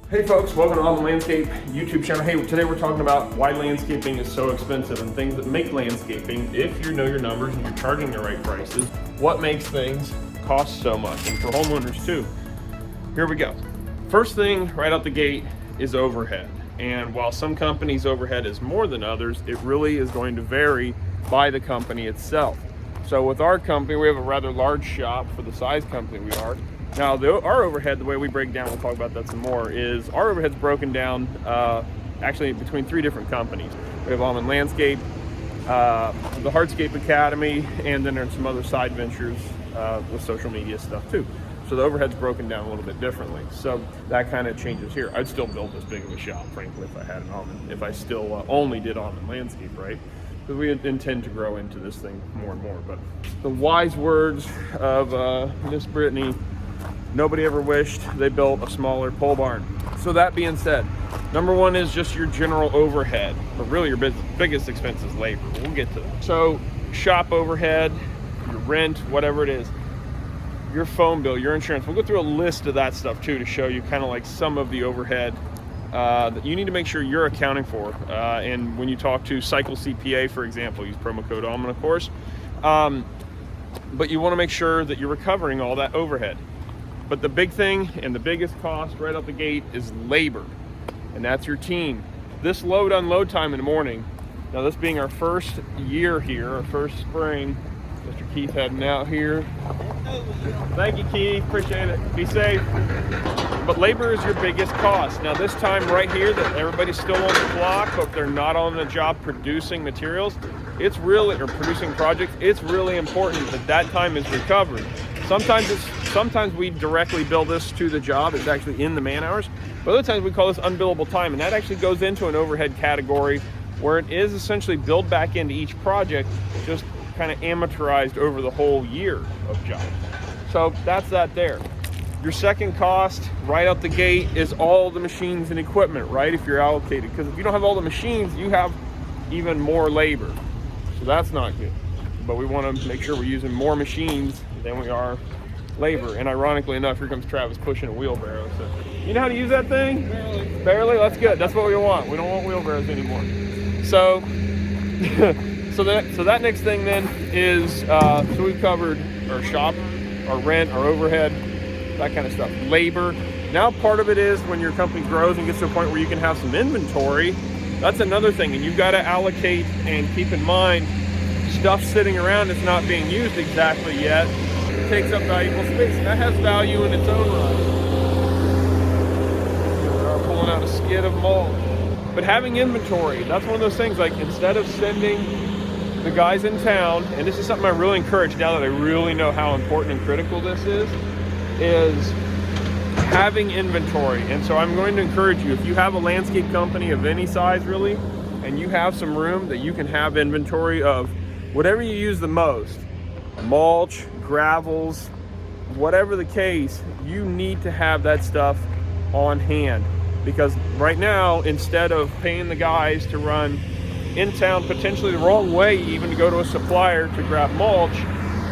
Hey folks, welcome to On the Landscape YouTube channel. Hey, today we're talking about why landscaping is so expensive and things that make landscaping, if you know your numbers and you're charging the right prices, what makes things cost so much, and for homeowners too. Here we go. First thing right out the gate is overhead. And while some companies' overhead is more than others, it really is going to vary by the company itself. So with our company, we have a rather large shop for the size company we are. Now, our overhead, the way we break down, we'll talk about that some more, is our overhead's broken down actually between 3 different companies. We have Almond Landscape, the Hardscape Academy, and then there's some other side ventures with social media stuff too. So the overhead's broken down a little bit differently. So that kind of changes here. I'd still build this big of a shop, frankly, if I had an almond, if I still only did Almond Landscape, right? Because we intend to grow into this thing more and more. But the wise words of Miss Brittany, nobody ever wished they built a smaller pole barn. So that being said, number one is just your general overhead, but really your biggest expense is labor. We'll get to that. So shop overhead, your rent, whatever it is, your phone bill, your insurance. We'll go through a list of that stuff too to show you kind of like some of the overhead that you need to make sure you're accounting for. And when you talk to Cycle CPA, for example, use promo code Almond, of course. But you want to make sure that you're recovering all that overhead. But the big thing and the biggest cost right out the gate is labor, and that's your team. This load unload time in the morning, now this being our first year here, our first spring, Mr. Keith heading out here. Thank you, Keith, appreciate it, be safe. But labor is your biggest cost. Now this time right here that everybody's still on the clock, but they're not on the job producing materials, it's really, or producing projects, it's really important that that time is recovered. Sometimes we directly bill this to the job, it's actually in the man hours, but other times we call this unbillable time, and that actually goes into an overhead category where it is essentially billed back into each project, just kind of amortized over the whole year of job. So that's that there. Your second cost right out the gate is all the machines and equipment, right? If you're allocated, because if you don't have all the machines, you have even more labor. So that's not good. But we want to make sure we're using more machines than we are labor. And ironically enough, here comes Travis pushing a wheelbarrow. So you know how to use that thing? Barely? That's good. That's what we want. We don't want wheelbarrows anymore. So so that next thing then is so we've covered our shop, our rent, our overhead, that kind of stuff. Labor. Now part of it is when your company grows and gets to a point where you can have some inventory, that's another thing. And you've got to allocate and keep in mind stuff sitting around that's not being used exactly yet. It takes up valuable space, and that has value in its own right. We're pulling out a skid of mulch. But having inventory, that's one of those things, like instead of sending the guys in town, and this is something I really encourage now that I really know how important and critical this is having inventory. And so I'm going to encourage you, if you have a landscape company of any size really, and you have some room that you can have inventory of whatever you use the most, mulch, gravels, whatever the case, you need to have that stuff on hand. Because right now, instead of paying the guys to run in town potentially the wrong way, even to go to a supplier to grab mulch,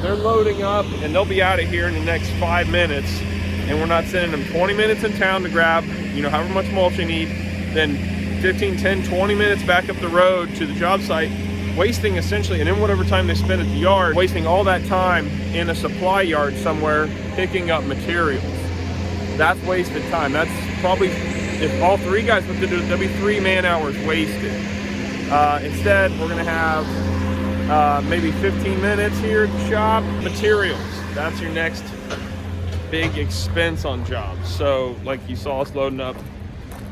they're loading up and they'll be out of here in the next 5 minutes, and we're not sending them 20 minutes in town to grab, however much mulch they need, then 15, 10, 20 minutes back up the road to the job site, wasting essentially, and then whatever time they spend at the yard, wasting all that time in a supply yard somewhere picking up materials. That's wasted time. That's probably, if all 3 guys put to do it, there'll be 3 man hours wasted. Instead, we're gonna have maybe 15 minutes here at the shop. Materials, that's your next big expense on jobs. So like you saw us loading up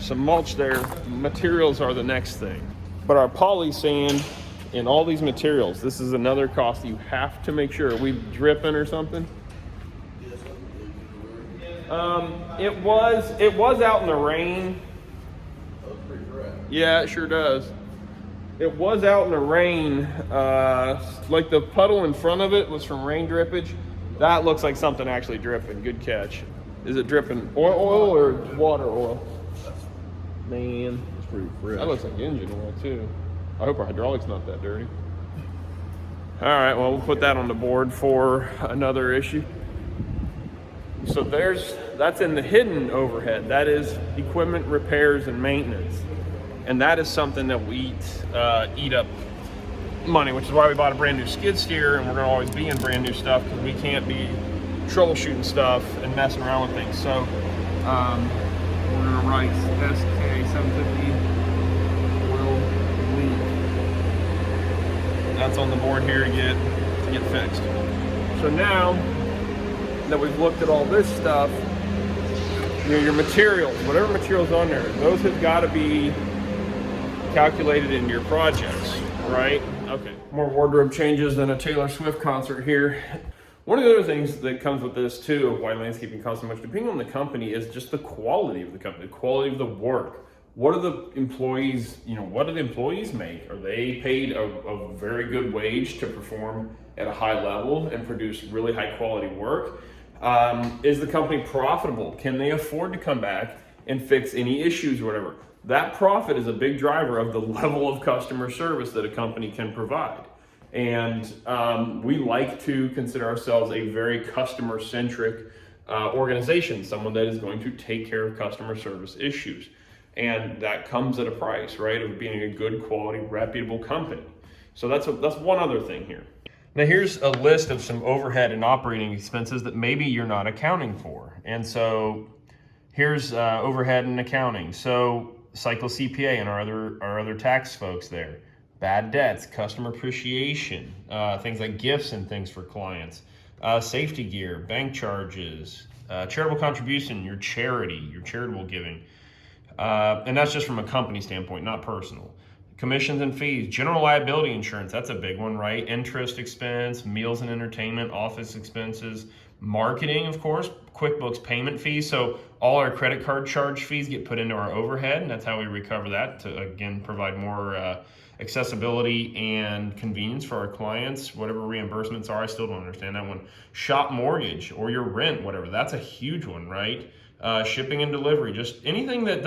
some mulch there, materials are the next thing. But our poly sand and all these materials, this is another cost you have to make sure. Are we dripping or something? It was out in the rain. Yeah, it sure does. It was out in the rain. Like the puddle in front of it was from rain drippage. That looks like something actually dripping. Good catch. Is it dripping oil or water oil? Man, it's pretty fresh. That looks like engine oil too. I hope our hydraulic's not that dirty. All right, well, we'll put that on the board for another issue. So that's in the hidden overhead. That is equipment repairs and maintenance. And that is something that we eat up money, which is why we bought a brand new skid steer, and we're gonna always be in brand new stuff because we can't be troubleshooting stuff and messing around with things. So we're gonna write SK750 oil leak. That's on the board here to get fixed. So now that we've looked at all this stuff, your materials, whatever materials on there, those have got to be calculated into your projects, right? Okay. More wardrobe changes than a Taylor Swift concert here. One of the other things that comes with this too, of why landscaping costs so much, depending on the company, is just the quality of the company, the quality of the work. What are the employees, what do the employees make? Are they paid a very good wage to perform at a high level and produce really high quality work? Is the company profitable? Can they afford to come back and fix any issues or whatever? That profit is a big driver of the level of customer service that a company can provide. And we like to consider ourselves a very customer-centric organization, someone that is going to take care of customer service issues. And that comes at a price, right, of being a good quality, reputable company. So that's one other thing here. Now here's a list of some overhead and operating expenses that maybe you're not accounting for. And so here's overhead and accounting. So Cycle CPA and our other tax folks there. Bad debts, customer appreciation, things like gifts and things for clients, safety gear, bank charges, charitable contribution, your charitable giving. And that's just from a company standpoint, not personal. Commissions and fees, general liability insurance, that's a big one, right? Interest expense, meals and entertainment, office expenses, marketing, of course, QuickBooks payment fees. So all our credit card charge fees get put into our overhead, and that's how we recover that to, again, provide more accessibility and convenience for our clients. Whatever reimbursements are, I still don't understand that one. Shop mortgage or your rent, whatever, that's a huge one, right? Shipping and delivery, just anything that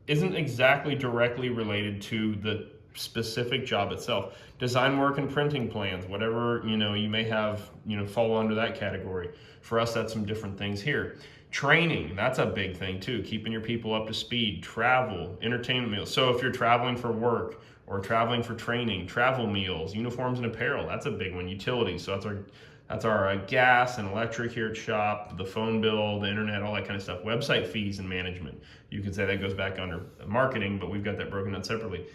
isn't exactly directly related to the specific job itself. Design work and printing plans, whatever you may have fall under that category. For us, that's some different things here. Training, that's a big thing too, keeping your people up to speed. Travel, entertainment meals. So if you're traveling for work or traveling for training, travel meals, uniforms and apparel, that's a big one. Utilities, so that's our gas and electric here at shop, the phone bill, the internet, all that kind of stuff. Website fees and management. You could say that goes back under marketing, but we've got that broken out separately.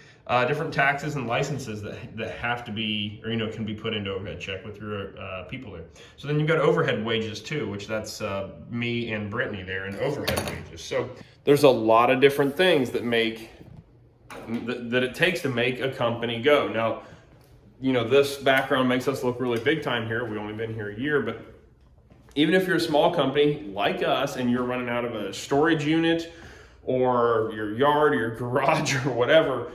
Different taxes and licenses that have to be, or can be put into overhead. Check with your people there. So then you've got overhead wages too, which that's me and Brittany there, and overhead wages. So there's a lot of different things that it takes to make a company go. Now, this background makes us look really big time here. We've only been here a year, but even if you're a small company like us and you're running out of a storage unit or your yard or your garage or whatever,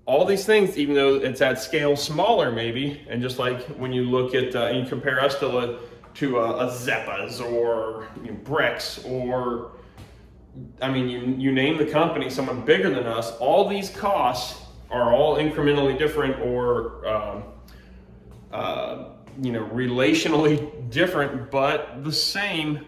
all these things, even though it's at scale smaller maybe, and just like when you look at, and you compare us to a Zeppa's or Brex or, you name the company, someone bigger than us, all these costs are all incrementally different or relationally different, but the same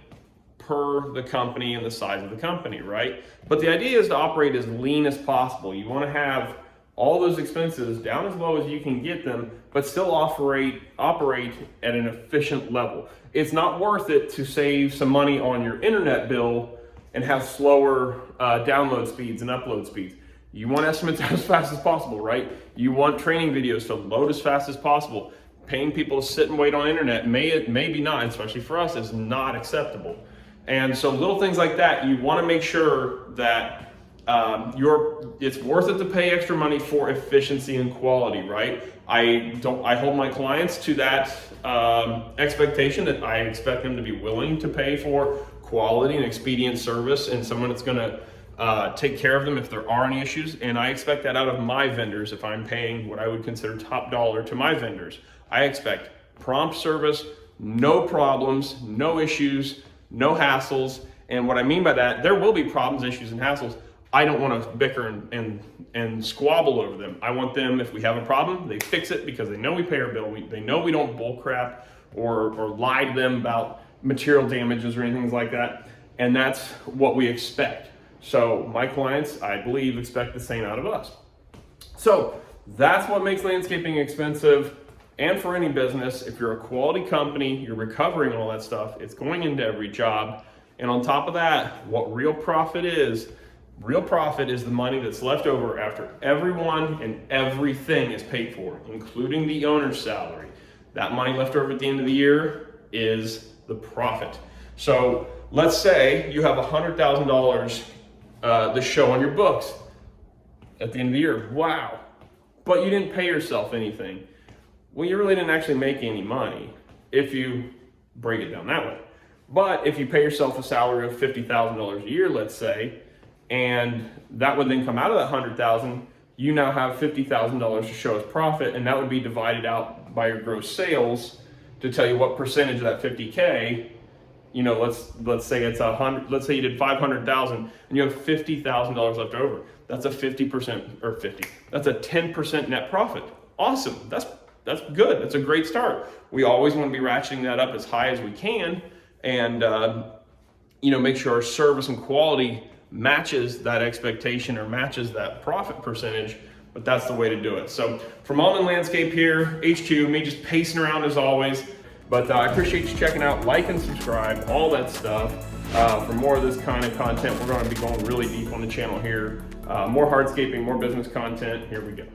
per the company and the size of the company, right? But the idea is to operate as lean as possible. You want to have all those expenses down as low as you can get them, but still operate at an efficient level. It's not worth it to save some money on your internet bill and have slower download speeds and upload speeds. You want estimates as fast as possible, right? You want training videos to load as fast as possible. Paying people to sit and wait on internet maybe not, especially for us, is not acceptable. And so little things like that, you want to make sure that it's worth it to pay extra money for efficiency and quality, right? I hold my clients to that expectation that I expect them to be willing to pay for quality and expedient service and someone that's going to take care of them if there are any issues. And I expect that out of my vendors. If I'm paying what I would consider top dollar to my vendors, I expect prompt service, no problems, no issues, no hassles. And what I mean by that, there will be problems, issues, and hassles. I don't want to bicker and squabble over them. I want them, if we have a problem, they fix it because they know we pay our bill. They know we don't bull crap or lie to them about material damages or anything like that. And that's what we expect. So my clients, I believe, expect the same out of us. So that's what makes landscaping expensive. And for any business, if you're a quality company, you're recovering all that stuff, it's going into every job. And on top of that, what real profit is the money that's left over after everyone and everything is paid for, including the owner's salary. That money left over at the end of the year is the profit. So let's say you have $100,000 to show on your books at the end of the year. Wow. But you didn't pay yourself anything. Well, you really didn't actually make any money if you break it down that way. But if you pay yourself a salary of $50,000 a year, let's say, and that would then come out of that $100,000, you now have $50,000 to show as profit, and that would be divided out by your gross sales to tell you what percentage of that 50K, you know, let's say it's 100, let's say you did 500,000 and you have $50,000 left over. That's a 50% or 50. That's a 10% net profit. Awesome. That's good. That's a great start. We always want to be ratcheting that up as high as we can, and you know, make sure our service and quality matches that expectation or matches that profit percentage. But that's the way to do it. So from Alden Landscape here, HQ, me just pacing around as always. But I appreciate you checking out, like and subscribe, all that stuff. For more of this kind of content, we're going to be going really deep on the channel here. More hardscaping, more business content. Here we go.